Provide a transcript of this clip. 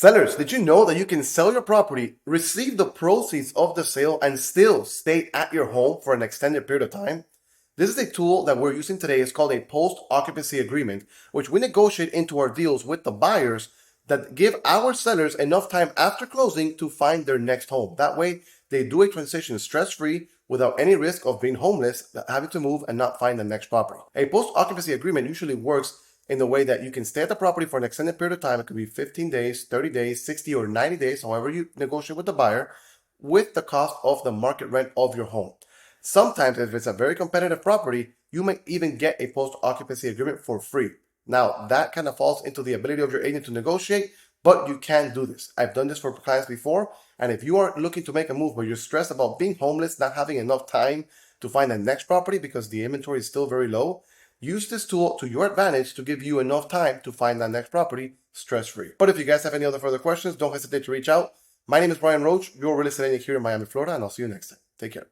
Sellers, did you know that you can sell your property, receive the proceeds of the sale, and still stay at your home for an extended period of time? This is a tool that we're using today. It's called a post-occupancy agreement, which we negotiate into our deals with the buyers that give our sellers enough time after closing to find their next home. That way, they do a transition stress-free without any risk of being homeless, having to move and not find the next property. A post-occupancy agreement usually works in the way that you can stay at the property for an extended period of time. It could be 15 days, 30 days, 60 or 90 days, however you negotiate with the buyer, with the cost of the market rent of your home. Sometimes, if it's a very competitive property, you may even get a post-occupancy agreement for free. Now, that kind of falls into the ability of your agent to negotiate, but you can do this. I've done this for clients before, and if you are looking to make a move but you're stressed about being homeless, not having enough time to find the next property because the inventory is still very low, use this tool to your advantage to give you enough time to find that next property stress-free. But if you guys have any other further questions, don't hesitate to reach out. My name is Bryan Roach, your real estate agent here in Miami, Florida, and I'll see you next time. Take care.